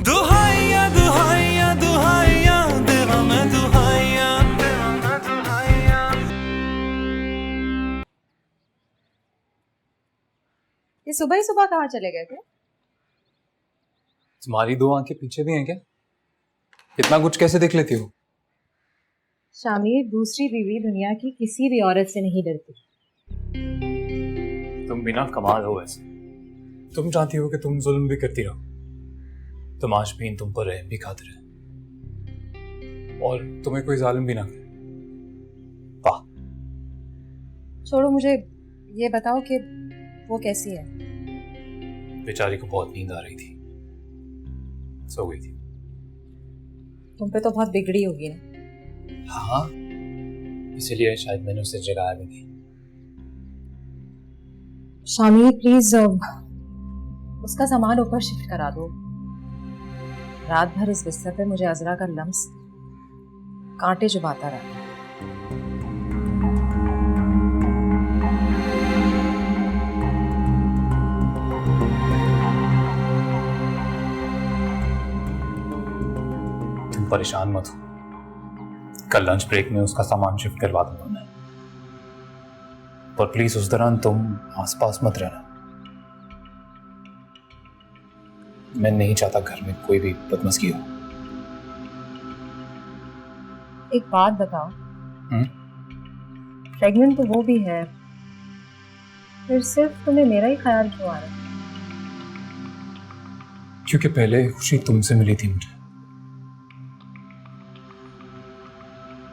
दुहाइया दुहाइया दुहाइया दे हमें दुहाइया। ये सुबह ही सुबह कहाँ चले गए थे? तुम्हारी दो आंखें पीछे भी हैं क्या? इतना कुछ कैसे देख लेती हो? शामिर, दूसरी बीवी दुनिया की किसी भी औरत से नहीं डरती। तुम बिना कमाल हो वैसे। तुम चाहती हो कि तुम जुल्म भी करती रहो, तुम आशबीन तुम पर रहम भी खाते रहे और तुम्हें कोई जालिम भी ना करे। वाह। छोड़ो, मुझे ये बताओ कि वो कैसी है? बेचारी को बहुत नींद आ रही थी, सो गई थी। तुम पे तो बहुत बिगड़ी होगी ना? हाँ, इसीलिए शायद मैंने उसे जगाया भी नहीं। शामिर, प्लीज उसका सामान ऊपर शिफ्ट करा दो। रात भर इस बिस्तर पे मुझे अजरा का लम्स कांटे चुभाता रहा। तुम परेशान मत हो, कल लंच ब्रेक में उसका सामान शिफ्ट करवा दूंगा मैं, पर प्लीज उस दौरान तुम आसपास मत रहना। मैं नहीं चाहता घर में कोई भी बदमस्की हो। एक बात बताओ, प्रेग्नेंट तो वो भी है, फिर सिर्फ तुम्हें मेरा ही ख्याल क्यों आ रहा है? क्योंकि पहले खुशी तुमसे मिली थी मुझे,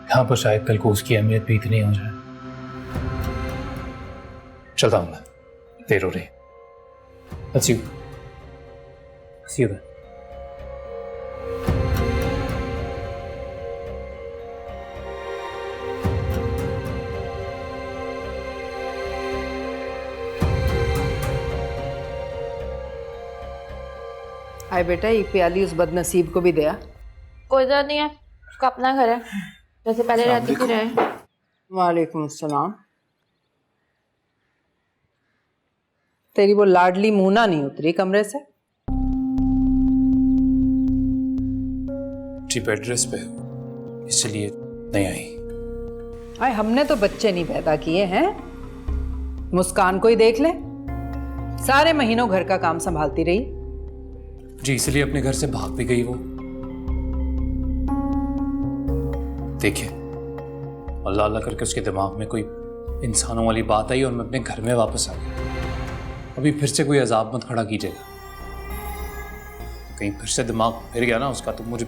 यहाँ पर शायद कल को उसकी अहमियत भी इतनी हो जाए। चलता हूं मैं, देर हो रही। Let's see you then. हाय बेटा, ये प्याली उस बदनसीब को भी दिया। कोई जरूरत नहीं है, उसका अपना घर है, जैसे पहले रहती थी रहे। वालेकुम अस्सलाम। तेरी वो लाडली मूना नहीं उतरी कमरे से? जी एड्रेस पे इसलिए नहीं आई। हाय, हमने तो बच्चे नहीं पैदा किए हैं। मुस्कान को ही देख ले, सारे महीनों घर का काम संभालती रही। जी इसलिए अपने घर से भाग भी गई वो। देखिए, अल्लाह अल्लाह करके उसके दिमाग में कोई इंसानों वाली बात आई और मैं अपने घर में वापस आ गया। अभी फिर से कोई अजाब मत खड़ा कीजिएगा, कहीं फिर से दिमाग फिर गया ना उसका तो मुझे।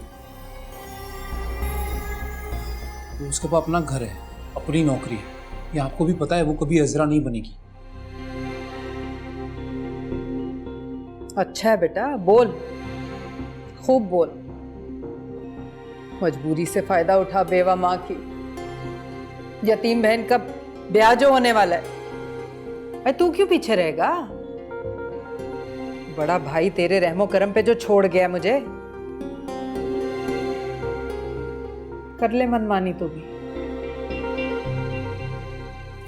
उसके पास अपना घर है, अपनी नौकरी है, ये आपको भी पता है। वो कभी अजरा नहीं बनेगी। अच्छा है बेटा, बोल, खूब बोल। मजबूरी से फायदा उठा बेवा माँ की। यतीम बहन का ब्याह जो होने वाला है, भाई तू क्यों पीछे रहेगा? बड़ा भाई तेरे रहमो करम पे जो छोड़ गया मुझे, कर ले मनमानी तो भी।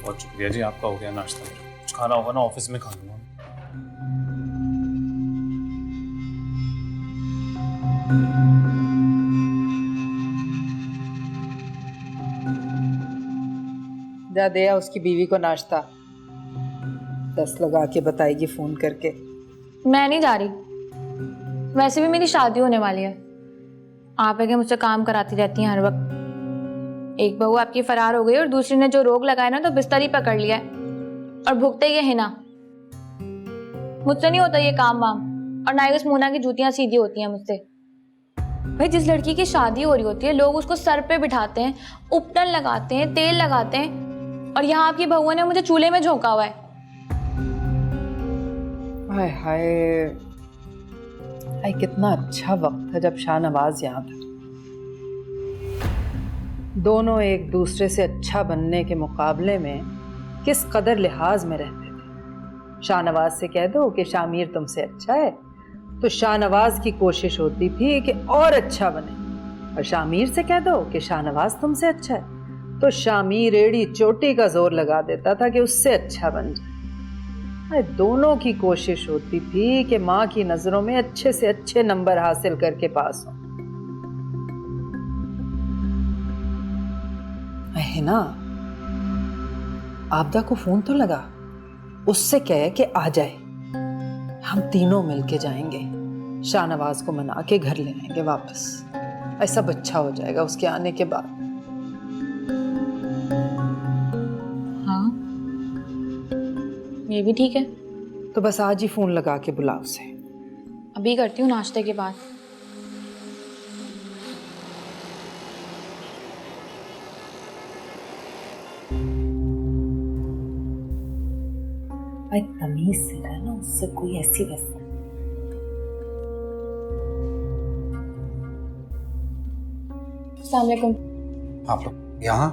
बहुत शुक्रिया जी, आपका हो गया नाश्ता। कुछ खाना होगा ना ऑफिस में खा लूंगा। जा दे उसकी बीवी को नाश्ता, 10 लगा के बताएगी फोन करके। मैं नहीं जा रही, वैसे भी मेरी शादी होने वाली है। आप है कि मुझसे काम कराती रहती हैं हर वक्त। एक बहू आपकी फरार हो गई और दूसरी ने जो रोग लगाया ना तो बिस्तर ही पकड़ लिया है और भुगते ये है ना। मुझसे नहीं होता ये काम वाम, और ना ही उस मोना की जूतियां सीधी होती हैं मुझसे। भाई जिस लड़की की शादी हो रही होती है लोग उसको सर पे बिठाते हैं, उपटन लगाते हैं, तेल लगाते हैं, और यहाँ आपकी बहुओं ने मुझे चूल्हे में झोंका हुआ है। हाय हाय हाय, कितना अच्छा वक्त था जब शाहनवाज यहाँ था। दोनों एक दूसरे से अच्छा बनने के मुकाबले में किस कदर लिहाज में रहते थे। शाहनवाज से कह दो कि शामिर तुमसे अच्छा है, तो शाहनवाज की कोशिश होती थी कि और अच्छा बने, और शामिर से कह दो कि शाहनवाज तुमसे अच्छा है, तो शामिर एड़ी चोटी का जोर लगा देता था कि उससे अच्छा बन जाए। दोनों की कोशिश होती थी कि माँ की नजरों में अच्छे से अच्छे नंबर हासिल करके पास हो। है ना, आपदा को फोन तो लगा, उससे कहे कि आ जाए, हम तीनों मिलके जाएंगे, शाहनवाज को मना के घर ले आएंगे वापस। ऐसा अच्छा हो जाएगा उसके आने के बाद। हाँ, ये भी ठीक है। तो बस आज ही फोन लगा के बुला उसे। अभी करती हूँ नाश्ते के बाद। भाई तमीज से रहना, उससे कोई ऐसी वैसी। अस्सलाम वालेकुम। आप लोग यहाँ?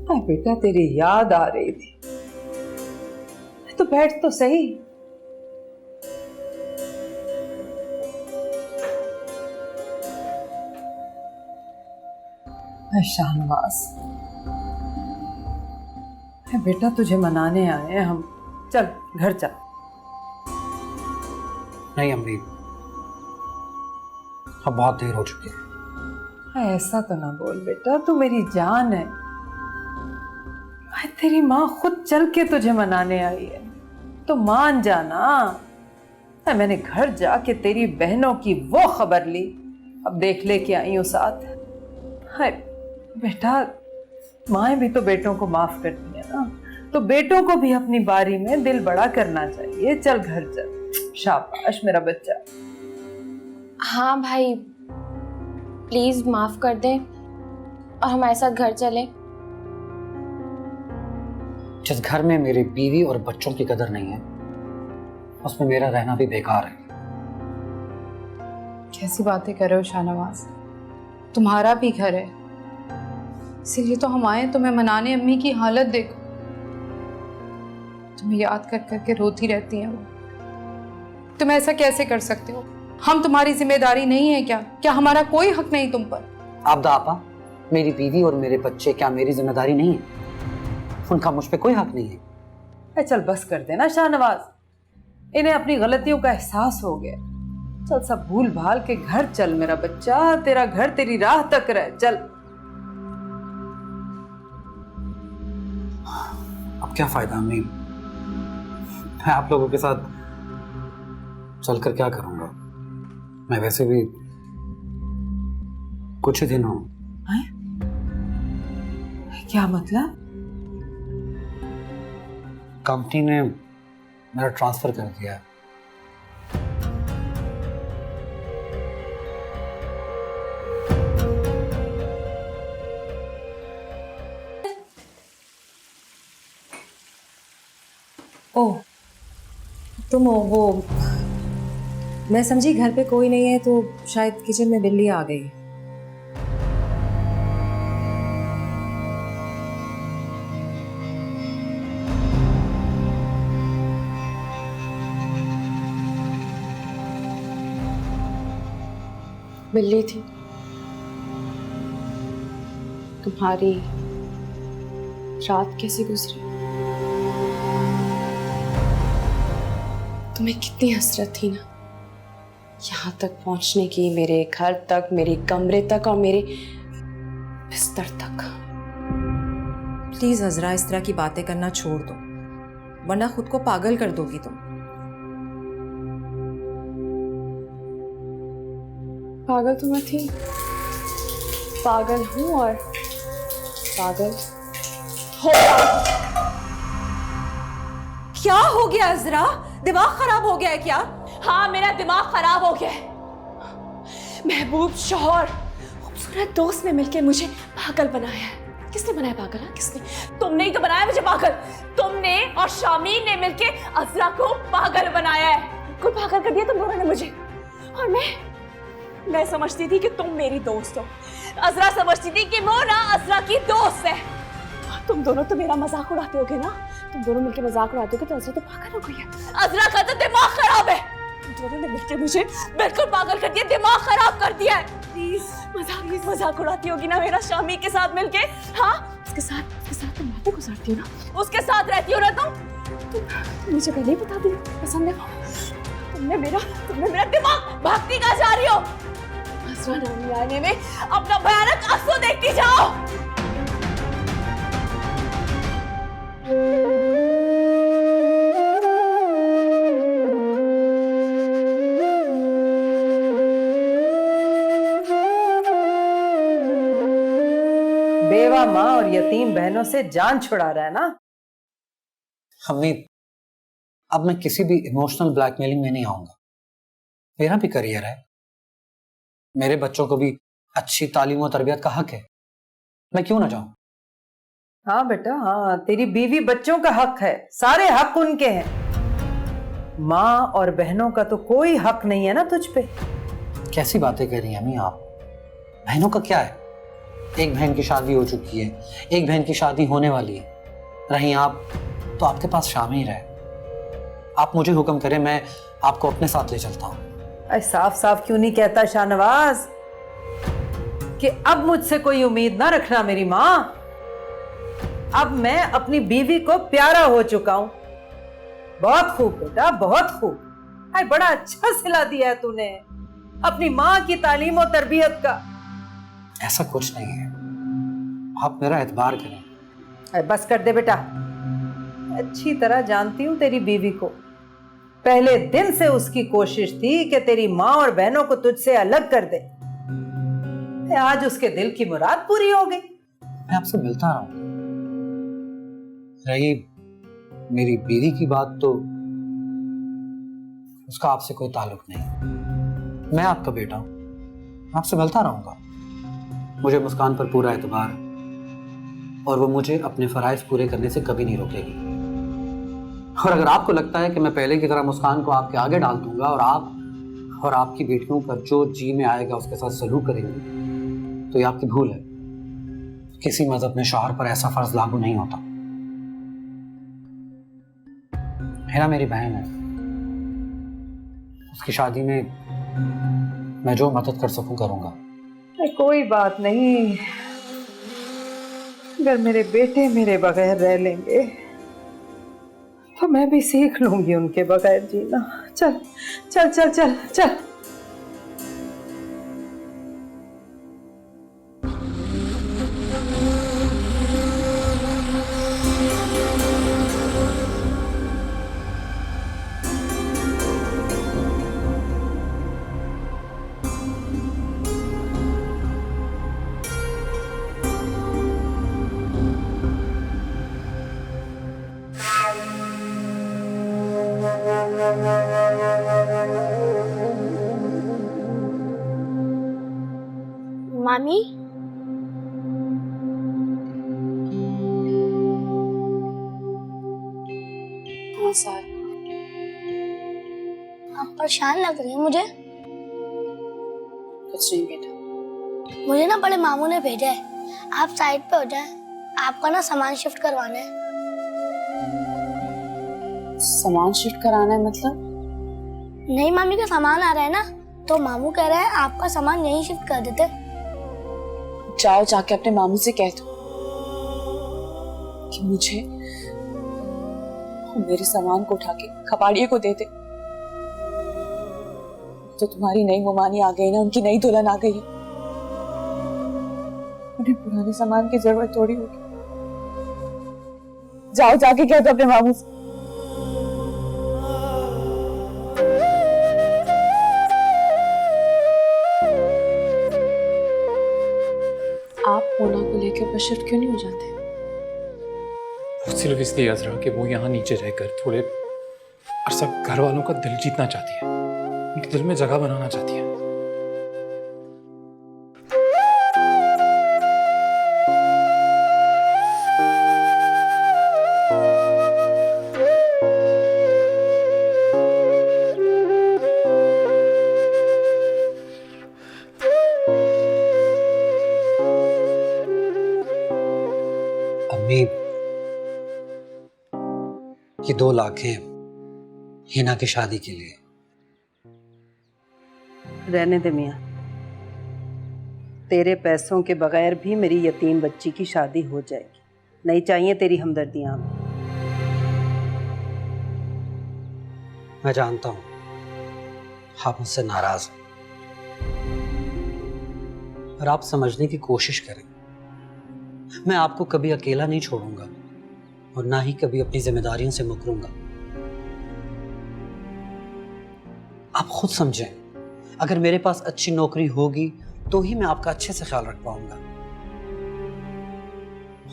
हाँ बेटा, तेरी याद आ रही थी। तो बैठ तो सही। शाहनवाज, बेटा तुझे मनाने आए हैं हम, चल घर चल। नहीं अम्मी, अब बहुत देर हो चुकी है। ऐसा तो ना बोल बेटा, तू मेरी जान है। तेरी माँ खुद चल के तुझे मनाने आई है, तो मान जाना। मैंने घर जाके तेरी बहनों की वो खबर ली, अब देख ले के आई हूँ साथ। हाय बेटा, माएँ भी तो बेटों को माफ करती है ना, तो बेटों को भी अपनी बारी में दिल बड़ा करना चाहिए। चल घर चल, शाबाश मेरा बच्चा। हाँ भाई, प्लीज माफ कर दे और हमारे साथ घर चले। जिस घर में मेरी बीवी और बच्चों की कदर नहीं है, उसमें मेरा रहना भी बेकार है। कैसी बातें कर रहे हो शाहनवाज, तुम्हारा भी घर है, इसीलिए तो हम आए तुम्हें मनाने। अम्मी की हालत देखो, तुम्हें याद कर करके रोती रहती हैं वो। तुम ऐसा कैसे कर सकते हो? हम तुम्हारी जिम्मेदारी नहीं है क्या? क्या हमारा कोई हक नहीं तुम पर? आपदा आपा, मेरी बीवी और मेरे बच्चे क्या मेरी जिम्मेदारी नहीं है? उनका मुझ पे कोई हक नहीं है। चल बस कर देना शाहनवाज, इन्हें अपनी गलतियों का एहसास हो गया। चल सब भूल भाल के घर चल मेरा बच्चा, तेरा घर तेरी राह तक रहे। चल अब क्या फायदा अम्मी, मैं आप लोगों के साथ चलकर क्या करूंगा? मैं वैसे भी कुछ ही दिन हूं। क्या मतलब? कंपनी ने मेरा ट्रांसफर कर दिया है। ओह, तुम हो वो। मैं समझी घर पे कोई नहीं है, तो शायद किचन में बिल्ली आ गई। बिल्ली थी तुम्हारी? रात कैसे गुजरी? तुम्हें कितनी हसरत थी ना यहाँ तक पहुंचने की, मेरे घर तक, मेरे कमरे तक और मेरे बिस्तर तक। प्लीज अजरा, इस तरह की बातें करना छोड़ दो, वरना खुद को पागल कर दोगी तुम। पागल तो मैं थी, पागल हूं और पागल हो। क्या हो गया अजरा? दिमाग खराब हो गया है क्या? हाँ, मेरा दिमाग खराब हो गया है। महबूब शौहर, खूबसूरत दोस्त ने मिलकर मुझे पागल बनाया है। किसने बनाया पागल? हाँ, किसने? तुमने ही तो बनाया मुझे पागल। तुमने और शामीर ने मिलकर अजरा को पागल बनाया है। कोई पागल कर दिया तुम दोनों ने मुझे। और मैं समझती थी कि तुम मेरी दोस्त हो, अजरा समझती थी कि वो ना अजरा की दोस्त है। तुम दोनों तो मेरा मजाक उड़ाते होगे ना, तुम दोनों मिलकर मजाक उड़ाते होगे, तो अजरा तो पागल हो गई है। अजरा का तो दिमाग खराब है। तुम दोनों ने मिलकर मुझे बिल्कुल पागल कर दिया, दिमाग खराब कर दिया है। प्लीज मजाक उड़ाती होगी ना मेरा शामी के साथ मिलके? हाँ, उसके साथ तुम रातें गुजारती हो ना, उसके साथ रहती हो ना तुम। मुझे पहले ही बता दी पसंद है। तुमने मेरा दिमाग भागती कहाँ जा रही हो? आसरा नानी आने में अपना भयानक आंसू देखती जाओ। बेवा माँ और यतीम बहनों से जान छुड़ा रहा है ना। अम्मी, अब मैं किसी भी इमोशनल ब्लैकमेलिंग में नहीं आऊंगा। मेरा भी करियर है, मेरे बच्चों को भी अच्छी तालीम और तरबियत का हक है, मैं क्यों ना जाऊं? हाँ बेटा हाँ, तेरी बीवी बच्चों का हक है, सारे हक उनके हैं। माँ और बहनों का तो कोई हक नहीं है ना तुझ पे। कैसी बातें कर रही हैं अम्मी आप? बहनों का क्या है? एक बहन की शादी हो चुकी है, एक बहन की शादी होने वाली है। रही आप तो आपके पास शामिर है। आप मुझे हुक्म करें, मैं आपको अपने साथ ले चलता हूँ। अरे साफ साफ क्यों नहीं कहता शाहनवाज कि अब मुझसे कोई उम्मीद ना रखना मेरी माँ। अब मैं अपनी बीवी को प्यारा हो चुका हूँ। बहुत खूब बेटा, बहुत खूब। अरे बड़ा अच्छा सिला दिया है तूने अपनी माँ की तालीम और तरबियत का। ऐसा कुछ नहीं है, आप मेरा एतबार करें। अरे बस कर दे बेटा, अच्छी तरह जानती हूँ तेरी बीवी को। पहले दिन से उसकी कोशिश थी कि तेरी माँ और बहनों को तुझसे अलग कर दे। आज उसके दिल की मुराद पूरी हो गई। मैं आपसे मिलता रहा हूँ। रही मेरी बीवी की बात, तो उसका आपसे कोई ताल्लुक नहीं। मैं आपका बेटा हूँ, आपसे मिलता रहूंगा। मुझे मुस्कान पर पूरा एतबार, और वो मुझे अपने फराइज पूरे करने से कभी नहीं रोकेगी। और अगर आपको लगता है कि मैं पहले की तरह मुस्कान को आपके आगे डाल दूंगा और आप और आपकी बेटियों पर जो जी में आएगा उसके साथ सलूक करेंगे, तो ये आपकी भूल है। किसी मजहब में शौहर पर ऐसा फर्ज लागू नहीं होता। मेरा मेरी बहन है, उसकी शादी में मैं जो मदद कर सकूं करूंगा। कोई बात नहीं, अगर मेरे बेटे मेरे बगैर रह लेंगे तो मैं भी सीख लूंगी उनके बगैर जीना। चल चल चल चल चल। मामी, हाँ सर, आप परेशान लग रही हैं मुझे। कुछ नहीं बेटा। मुझे ना बड़े मामू ने भेजा है, आप साइड पे हो जाएं, आपका ना सामान शिफ्ट करवाना है। सामान शिफ्ट कराना है मतलब? नहीं मामी का सामान आ रहा है ना, तो मामू कह रहे हैं आपका सामान यहीं शिफ्ट कर देते। जाओ, जाके अपने मामू से कह दो कि मुझे मेरे सामान को उठा के कबाड़िए को दे दे। तो तुम्हारी नई मुमानी आ गई ना, उनकी नई दुल्हन आ गई है, उन्हें पुराने सामान की जरूरत थोड़ी होगी। जाओ, जाके कह दो अपने मामू से। आप मोना को लेकर बशर्त क्यों नहीं हो जाते? सिर्फ इसलिए अजरा कि वो यहाँ नीचे रहकर थोड़े अरसा घर वालों का दिल जीतना चाहती है, उनके दिल में जगह बनाना चाहती है। अम्मी, ये 2 लाख है हिना की शादी के लिए। रहने दे मियाँ, तेरे पैसों के बगैर भी मेरी यतीम बच्ची की शादी हो जाएगी। नहीं चाहिए तेरी हमदर्दियाँ। मैं जानता हूं आप मुझसे नाराज हैं, पर आप समझने की कोशिश करें। मैं आपको कभी अकेला नहीं छोड़ूंगा और ना ही कभी अपनी जिम्मेदारियों से मुकरूंगा। आप खुद समझें, अगर मेरे पास अच्छी नौकरी होगी तो ही मैं आपका अच्छे से ख्याल रख पाऊंगा।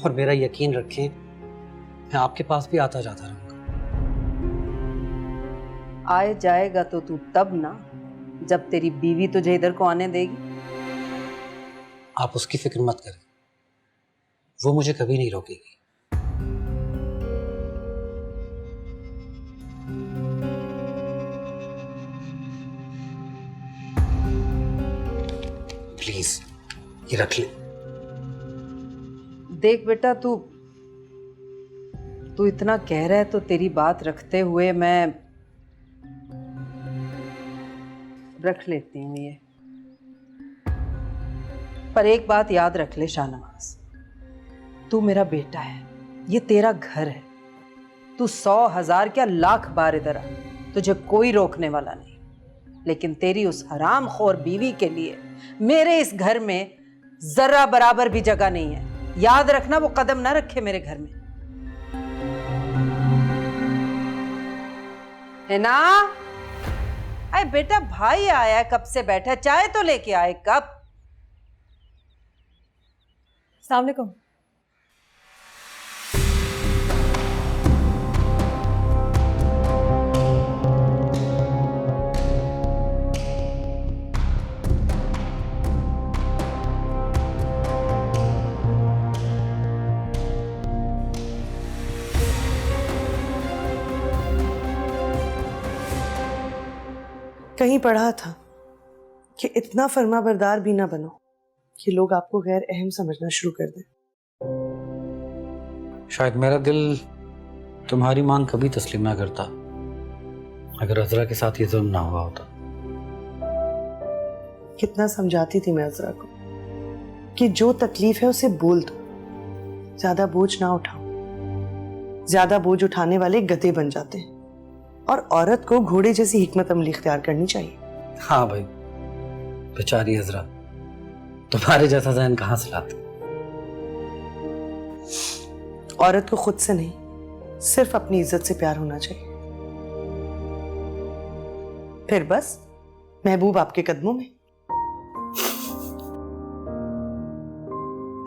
और मेरा यकीन रखें, मैं आपके पास भी आता जाता रहूंगा। आए जाएगा तो तू तब ना जब तेरी बीवी तुझे इधर को आने देगी। आप उसकी फिक्र मत करें, वो मुझे कभी नहीं रोकेगी। प्लीज ये रख ले। देख बेटा, तू इतना कह रहा है तो तेरी बात रखते हुए मैं रख लेती हूँ ये। पर एक बात याद रख ले शाहनवाज, तू मेरा बेटा है, ये तेरा घर है। तू 100,000 क्या लाख बार इधर आ, तुझे कोई रोकने वाला नहीं। लेकिन तेरी उस हरामखोर बीवी के लिए मेरे इस घर में जरा बराबर भी जगह नहीं है। याद रखना, वो कदम ना रखे मेरे घर में, है ना? अरे बेटा, भाई आया है, कब से बैठा है, चाय तो लेके आए। कब? अस्सलाम वालेकुम। कहीं पढ़ा था कि इतना फर्माबरदार भी ना बनो कि लोग आपको गैर अहम समझना शुरू कर दें। शायद मेरा दिल तुम्हारी मांग कभी तस्लीम ना करता अगर अजरा के साथ ये जुल्म ना हुआ होता। कितना समझाती थी मैं अजरा को कि जो तकलीफ है उसे बोल दो, ज्यादा बोझ ना उठाओ। ज्यादा बोझ उठाने वाले गधे बन जाते हैं और औरत को घोड़े जैसी हिकमत अमली इख्तियार करनी चाहिए। हाँ भाई, बेचारी अजरा तुम्हारे जैसा ज़हन कहाँ से लाती। औरत को खुद से नहीं, सिर्फ अपनी इज्जत से प्यार होना चाहिए। फिर बस महबूब आपके कदमों में।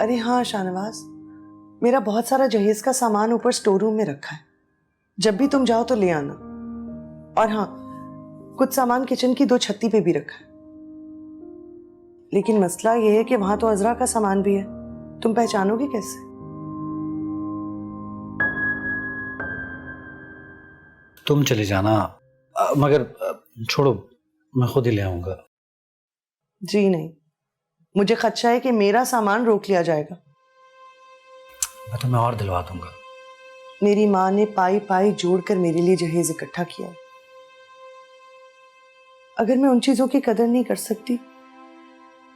अरे हाँ शाहनवाज, मेरा बहुत सारा जहेज का सामान ऊपर स्टोर रूम में रखा है, जब भी तुम जाओ तो ले आना। और हाँ, कुछ सामान किचन की 2 छत्ती पे भी रखा है। लेकिन मसला यह है कि वहां तो अजरा का सामान भी है, तुम पहचानोगे कैसे? तुम चले जाना, मगर छोड़ो, मैं खुद ही ले आऊंगा। जी नहीं, मुझे खदशा है कि मेरा सामान रोक लिया जाएगा। मैं तुम्हें और दिलवा दूंगा। मेरी माँ ने पाई पाई जोड़कर मेरे लिए जहेज इकट्ठा किया है। अगर मैं उन चीजों की कदर नहीं कर सकती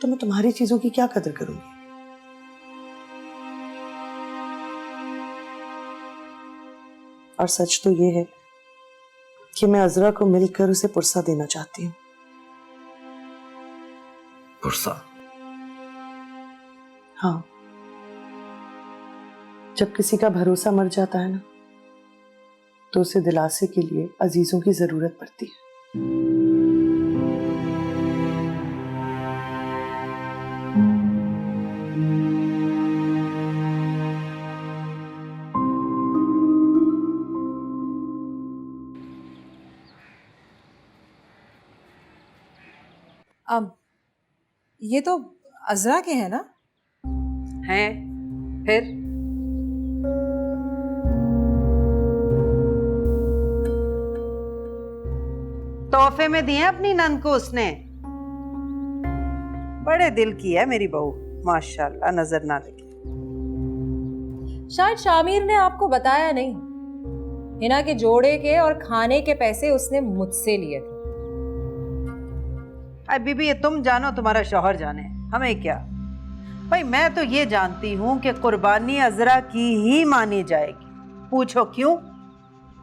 तो मैं तुम्हारी चीजों की क्या कदर करूंगी? और सच तो ये है कि मैं अजरा को मिलकर उसे पुरसा देना चाहती हूँ। पुरसा? हाँ, जब किसी का भरोसा मर जाता है ना, तो उसे दिलासे के लिए अजीजों की जरूरत पड़ती है। अब ये तो अजरा के हैं ना? हैं? फिर तोहफे में दिए अपनी नंद को उसने। बड़े दिल की है मेरी बहू, माशाल्लाह, नजर ना लगे। शायद शामिर ने आपको बताया नहीं, हिना के जोड़े के और खाने के पैसे उसने मुझसे लिए थे। अरे बीबी, ये तुम जानो, तुम्हारा शौहर जाने, हमें क्या। भाई मैं तो ये जानती हूँ कि कुर्बानी अजरा की ही मानी जाएगी। पूछो क्यों?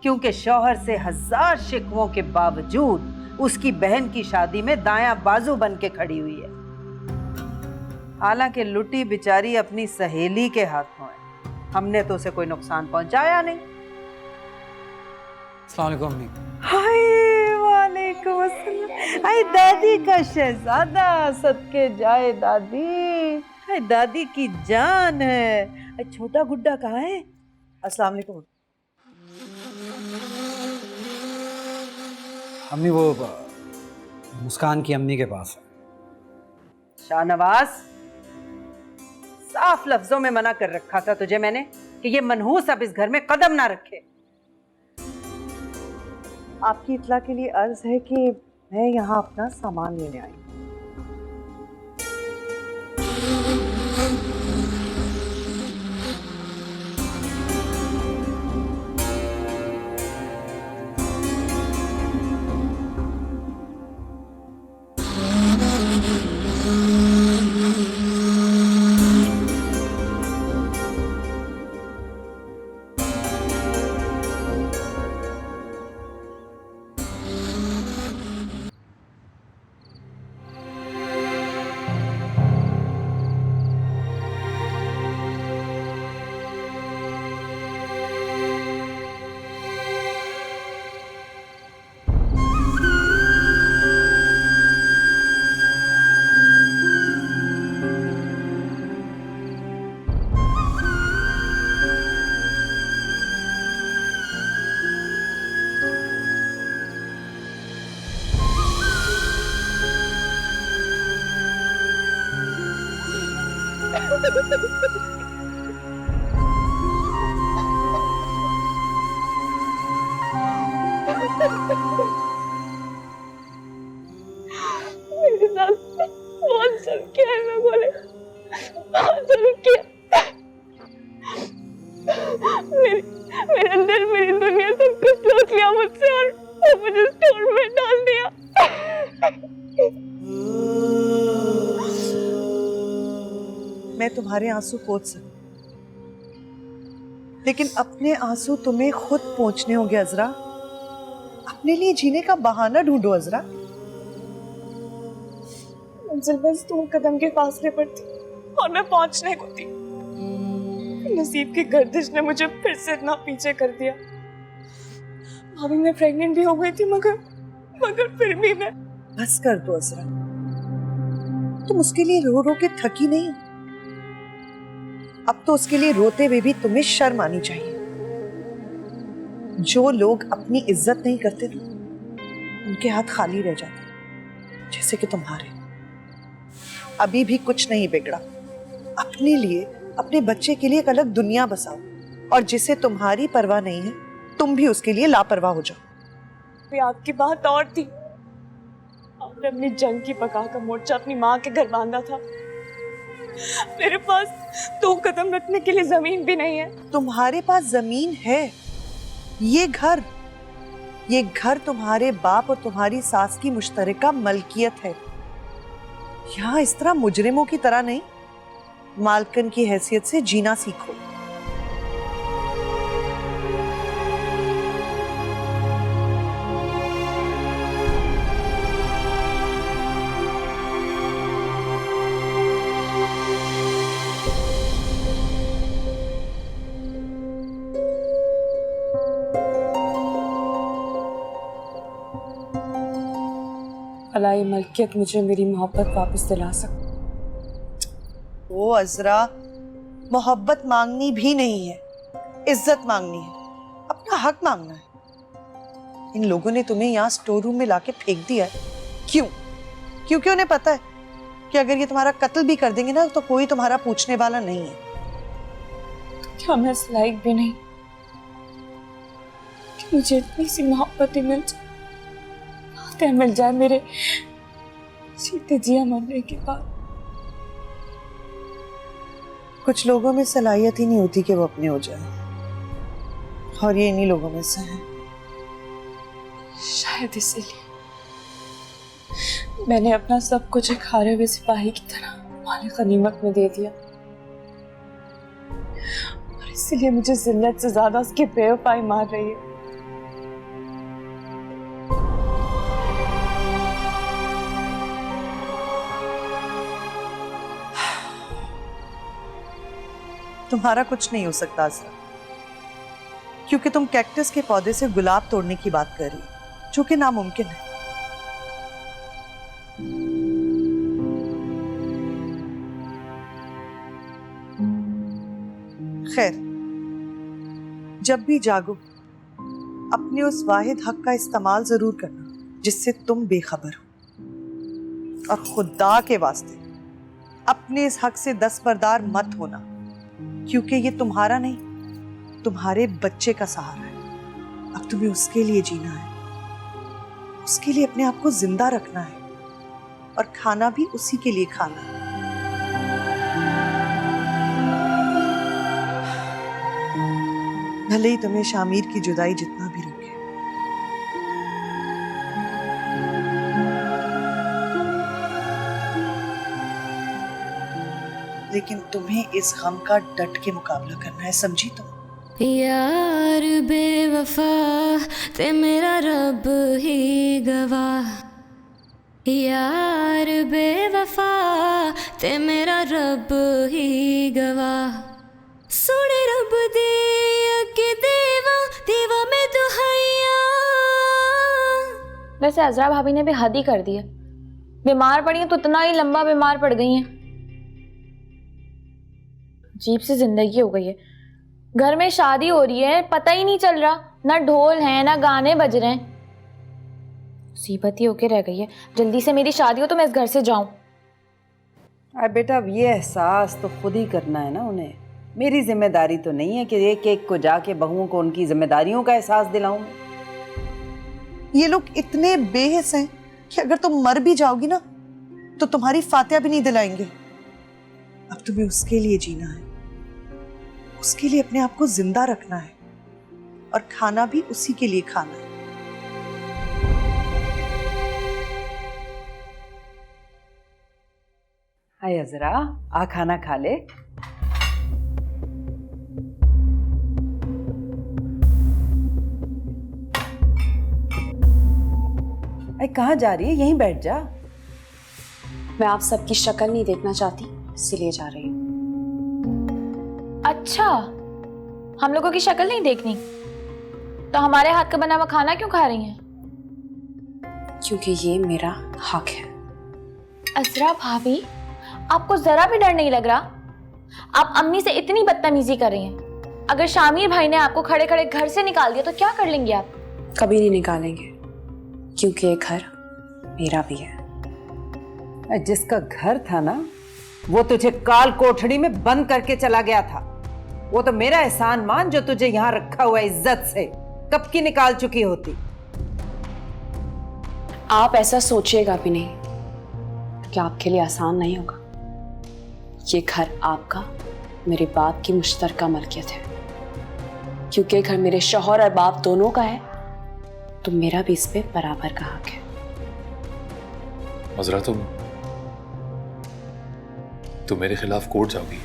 क्योंकि शौहर से 1000 शिकवों के बावजूद उसकी बहन की शादी में दायां बाजू बन के खड़ी हुई है। हालांकि लुटी बेचारी अपनी सहेली के हाथों है, हमने तो उसे कोई नुकसान पहुंचाया नहीं। अस्सलाम वालेकुम अम्मी। हाय वालेकुम अस्सलाम। हाय दादी का शहजादा, सदके जाए दादी। हाय दादी की जान है। छोटा गुड्डा कहाँ है? अस्सलाम वालेकुम। अम्मी वो मुस्कान की अम्मी के पास है। शाहनवाज, साफ लफ्जों में मना कर रखा था तुझे मैंने कि ये मनहूस अब इस घर में कदम ना रखे। आपकी इत्ला के लिए अर्ज है कि मैं यहाँ अपना सामान लेने आई हूँ। मेरे साथ बहुत जुल्म किया है, मैं बोले बहुत जुल्म किया। मेरे अंदर मेरी दुनिया सब कुछ लूट लिया मुझसे और मुझे स्टोर में डाल दिया। मैं तुम्हारे आंसू पोंछ सकती, लेकिन अपने आंसू तुम्हें खुद पोंछने होंगे अजरा। अपने लिए जीने का बहाना ढूंढो अजरा। मंजिल बस 2 कदम के फासले पर थी और मैं पहुंचने को थी। नसीब की गर्दिश ने मुझे फिर से इतना पीछे कर दिया। भाभी मैं प्रेग्नेंट भी हो गई थी, मगर फिर भी मैं। बस कर दो अजरा, तुम उसके लिए रो रो के थकी नहीं। अब तो उसके लिए रोते हुए भी तुम्हें शर्म आनी चाहिए। जो लोग अपनी इज्जत नहीं करते ना, उनके हाथ खाली रह जाते, जैसे कि तुम्हारे। अभी भी कुछ नहीं बिगड़ा। अपने लिए, अपने बच्चे के लिए एक अलग दुनिया बसाओ, और जिसे तुम्हारी परवाह नहीं है तुम भी उसके लिए लापरवाह हो जाओ। भी आपकी बात और थी। आपने अपनी जंग की पका का मोर्चा अपनी माँ के घर बांधा था। मेरे पास 2 कदम रखने के लिए जमीन भी नहीं है। तुम्हारे पास जमीन है। ये घर तुम्हारे बाप और तुम्हारी सास की मुश्तरका मलकियत है। यहाँ इस तरह मुजरिमों की तरह नहीं, मालकन की हैसियत से जीना सीखो। भला ये मलकियत मुझे मेरी मोहब्बत वापस दिला सकती। ओ अजरा, मोहब्बत मांगनी भी नहीं है, इज्जत मांगनी है, अपना हक मांगना है। इन लोगों ने तुम्हें यहाँ स्टोर रूम में लाके फेंक दिया है। क्यों? क्योंकि उन्हें पता है कि अगर ये तुम्हारा कत्ल भी कर देंगे ना तो कोई तुम्हारा पूछने वाला नहीं है। क्या मैं इस लायक भी नहीं कि मुझे इतनी सी मोहब्बत ही मिल जाए मेरे जीते जिया मरने के बाद। कुछ लोगों में सलाहियत ही नहीं होती कि वो अपने हो जाए, और ये इन्हीं लोगों में से है। शायद इसीलिए मैंने अपना सब कुछ एक हारे हुए सिपाही की तरह माले गनीमत में दे दिया, और इसीलिए मुझे जिल्लत से ज्यादा उसकी बेवफाई मार रही है। तुम्हारा कुछ नहीं हो सकता असरा, क्योंकि तुम कैक्टस के पौधे से गुलाब तोड़ने की बात कर रही हो, जो कि नामुमकिन है। खैर, जब भी जागो अपने उस वाहिद हक का इस्तेमाल जरूर करना जिससे तुम बेखबर हो, और खुदा के वास्ते अपने इस हक से दस्तबरदार मत होना, क्योंकि ये तुम्हारा नहीं, तुम्हारे बच्चे का सहारा है। अब तुम्हें उसके लिए जीना है, उसके लिए अपने आप को जिंदा रखना है, और खाना भी उसी के लिए खाना है। भले ही तुम्हें शामिर की जुदाई जितना भी रोके, लेकिन तुम्हें इस गम का डट के मुकाबला करना है, समझी तुम? यार बेवफा ते मेरा रब ही गवाह, यार बेवफा ते मेरा रब ही गवाह, सुने रब दी के देवा देवा में दुहाइया। वैसे अजरा भाभी ने भी हद ही कर दी है, बीमार पड़ी हैं तो इतना ही लंबा बीमार पड़ गई हैं। अजीब सी जिंदगी हो गई है, घर में शादी हो रही है, पता ही नहीं चल रहा, ना ढोल है ना गाने बज रहे हैं। मुसीबत ही होके रह गई है, जल्दी से मेरी शादी हो तो मैं इस घर से जाऊं। अरे बेटा, अब ये एहसास तो खुद ही करना है ना उन्हें। मेरी जिम्मेदारी तो नहीं है कि एक एक को जाके बहुओं को उनकी जिम्मेदारियों का एहसास दिलाऊं। ये लोग इतने बेहिस हैं कि अगर तुम मर भी जाओगी ना तो तुम्हारी फातिहा भी नहीं दिलाएंगे। अब तुम्हें उसके लिए जीना है, उसके लिए अपने आप को जिंदा रखना है, और खाना भी उसी के लिए खाना है। हाय अजरा, आ खाना खा ले। अरे कहाँ जा रही है? यहीं बैठ जा। मैं आप सबकी शक्ल नहीं देखना चाहती, इसीलिए जा रही हूँ। अच्छा, हम लोगों की शक्ल नहीं देखनी तो हमारे हाथ का बना हुआ खाना क्यों खा रही हैं? क्योंकि ये मेरा हक है। अजरा भाभी, आपको जरा भी डर नहीं लग रहा? आप अम्मी से इतनी बदतमीजी कर रही हैं। अगर शामिर भाई ने आपको खड़े खड़े घर से निकाल दिया तो क्या कर लेंगे आप? कभी नहीं निकालेंगे, क्योंकि ये घर मेरा भी है। जिसका घर था ना, वो तुझे काल कोठड़ी में बंद करके चला गया था। वो तो मेरा एहसान मान जो तुझे यहाँ रखा हुआ इज्जत से कब की निकाल चुकी होती। आप ऐसा सोचिएगा भी नहीं कि आपके लिए आसान नहीं होगा। ये घर आपका, मेरे बाप की मुश्तरका मलकियत है। क्योंकि ये घर मेरे शौहर और बाप दोनों का है, तो मेरा भी इस पे बराबर का हक है। अजरा, तुम मेरे खिलाफ कोर्ट जाओगी?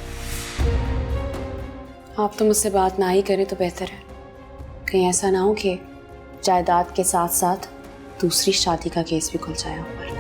आप तो मुझसे बात ना ही करें तो बेहतर है। कहीं ऐसा ना हो कि जायदाद के साथ साथ दूसरी शादी का केस भी खुल जाए ऊपर।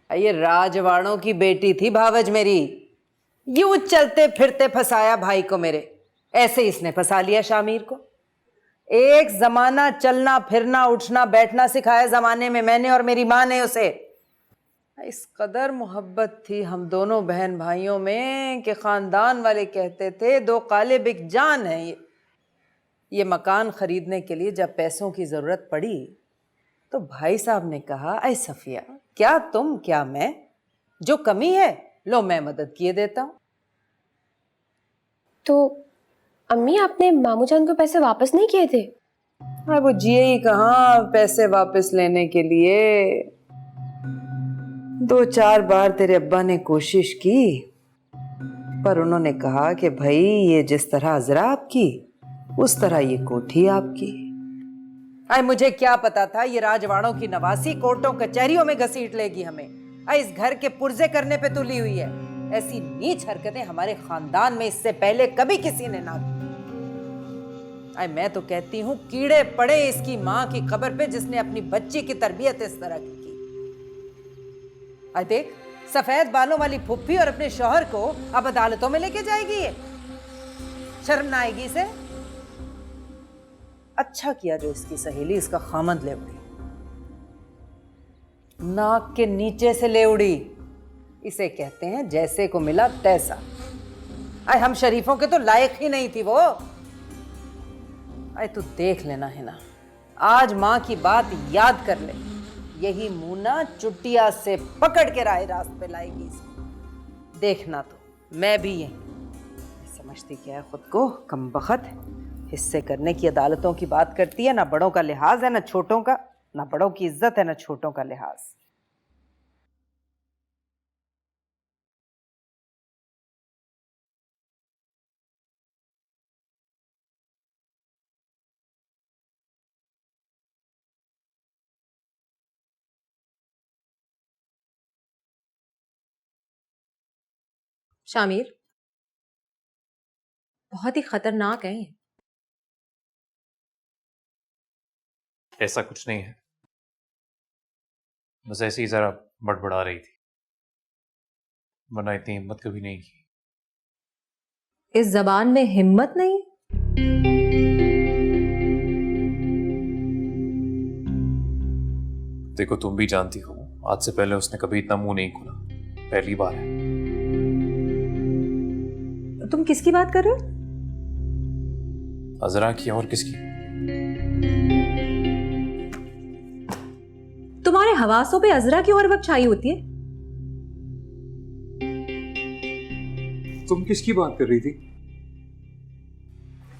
ये राजवाड़ों की बेटी थी भावज मेरी, यूं चलते फिरते फंसाया भाई को मेरे, ऐसे इसने फंसा लिया शामिर को। एक जमाना चलना फिरना उठना बैठना सिखाया जमाने में मैंने और मेरी माँ ने उसे। इस कदर मोहब्बत थी हम दोनों बहन भाइयों में कि खानदान वाले कहते थे दो काले बिक जान है ये मकान खरीदने के लिए जब पैसों की जरूरत पड़ी तो भाई साहब ने कहा, ऐ सफिया, क्या तुम क्या मैं, जो कमी है लो मैं मदद किए देता हूं। तो अम्मी, आपने मामू जान को पैसे वापस नहीं किए थे? हाँ, वो जिए ही कहाँ पैसे वापस लेने के लिए। 2-4 बार तेरे अब्बा ने कोशिश की पर उन्होंने कहा कि भाई ये जिस तरह अजरा आपकी उस तरह ये कोठी आपकी। अरे मुझे क्या पता था ये राजवाड़ों की नवासी कोर्टों कचहरियों में घसीट लेगी हमें। इस घर के पुर्जे करने पे तुली हुई है। ऐसी नीच हरकतें हमारे खानदान में इससे पहले कभी किसी ने ना की। मैं तो कहती हूँ कीड़े पड़े इसकी माँ की कब्र पे जिसने अपनी बच्ची की तरबियत इस तरह की। देख, सफेद बालों वाली फुफ्फी और अपने शौहर को अब अदालतों में लेके जाएगी ये। शर्म ना आएगी इसे? अच्छा किया जो इसकी सहेली इसका खामद ले उड़ी, नाक के नीचे से ले उड़ी। इसे कहते हैं जैसे को मिला तैसा। हम शरीफों के तो लायक ही नहीं थी वो। तू देख लेना है ना, आज माँ की बात याद कर ले, यही मूना चुटिया से पकड़ के राह रास्त पे लाएगी इसे। देखना तो मैं भी यही। समझती क्या है खुद को, कमबख्त। हिस्से करने की अदालतों की बात करती है, ना बड़ों का लिहाज है ना छोटों का, ना बड़ों की इज्जत है ना छोटों का लिहाज। शामिर, बहुत ही खतरनाक है ये। ऐसा कुछ नहीं है, बस ऐसे ही जरा बड़बड़ा रही थी, वरना इतनी हिम्मत कभी नहीं की। इस जबान में हिम्मत नहीं? देखो, तुम भी जानती हो आज से पहले उसने कभी इतना मुंह नहीं खोला, पहली बार है। तुम किसकी बात कर रहे हो? अजरा की और किसकी? तुम्हारे हवासों पे अजरा की और वक्त छाई होती है। तुम किसकी बात कर रही थी?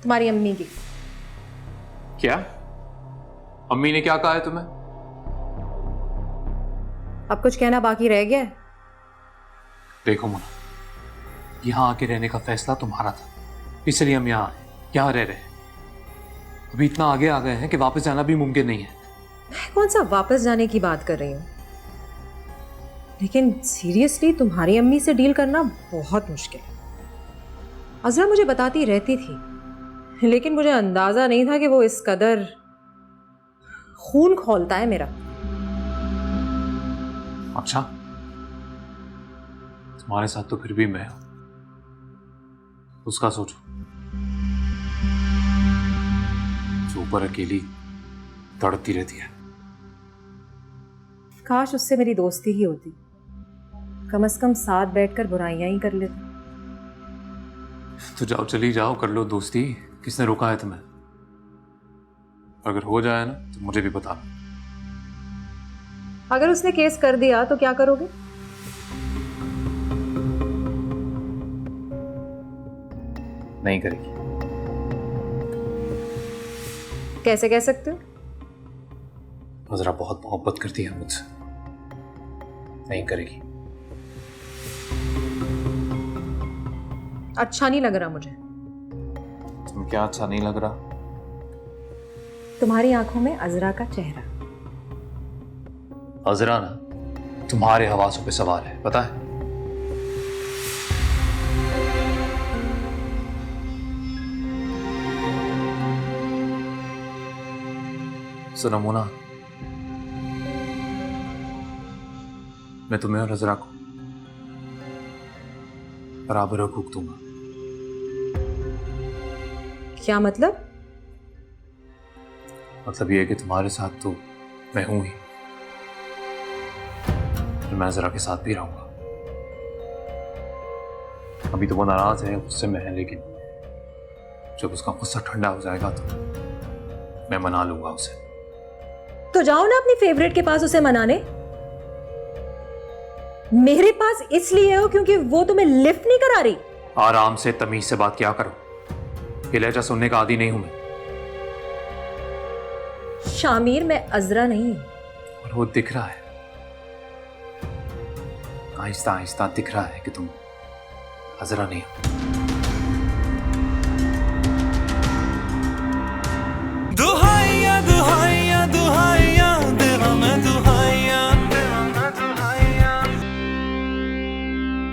तुम्हारी अम्मी की। क्या? अम्मी ने क्या कहा है तुम्हें? अब कुछ कहना बाकी रह गया है? देखो मुन्ना, यहां आके रहने का फैसला तुम्हारा था, इसलिए हम यहां आए, यहां रह रहे हैं। अभी इतना आगे आ गए हैं कि वापस जाना भी मुमकिन नहीं है। मैं कौन सा वापस जाने की बात कर रही हूँ, लेकिन सीरियसली तुम्हारी अम्मी से डील करना बहुत मुश्किल है। अजरा मुझे बताती रहती थी, लेकिन मुझे अंदाजा नहीं था कि वो इस कदर खून खौलता है मेरा। अच्छा, तुम्हारे साथ तो फिर भी मैं हूं, उसका सोचो जो ऊपर अकेली तड़पती रहती है। काश उससे मेरी दोस्ती ही होती, कम से कम साथ बैठकर बुराइयां ही कर लेते। तो जाओ, चली जाओ, कर लो दोस्ती, किसने रोका है तुम्हें? अगर हो जाए ना तो मुझे भी बता। अगर उसने केस कर दिया तो क्या करोगे? नहीं करेगी। कैसे कह सकते हो? अजरा बहुत मोहब्बत करती है मुझसे, नहीं करेगी। अच्छा नहीं लग रहा मुझे। तुम्हें क्या अच्छा नहीं लग रहा? तुम्हारी आंखों में अजरा का चेहरा। अजरा ना तुम्हारे हवासों पे सवार है, पता है? सुनो मोना, मैं तुम्हें और अजरा को बराबर हुकूक दूंगा। क्या मतलब? मतलब ये है कि तुम्हारे साथ तो मैं हूं ही, फिर मैं जरा के साथ भी रहूंगा। अभी तो वो नाराज है, गुस्से में है, लेकिन जब उसका गुस्सा ठंडा हो जाएगा तो मैं मना लूंगा उसे। तो जाओ ना अपनी फेवरेट के पास उसे मनाने। मेरे पास इसलिए हो क्योंकि वो तुम्हें लिफ्ट नहीं करा रही। आराम से तमीज से बात क्या करो, ये लहजा सुनने का आदी नहीं हूं मैं। शामिर, मैं अजरा नहीं हूं। और वो दिख रहा है, आहिस्ता आहिस्ता दिख रहा है कि तुम अजरा नहीं हो।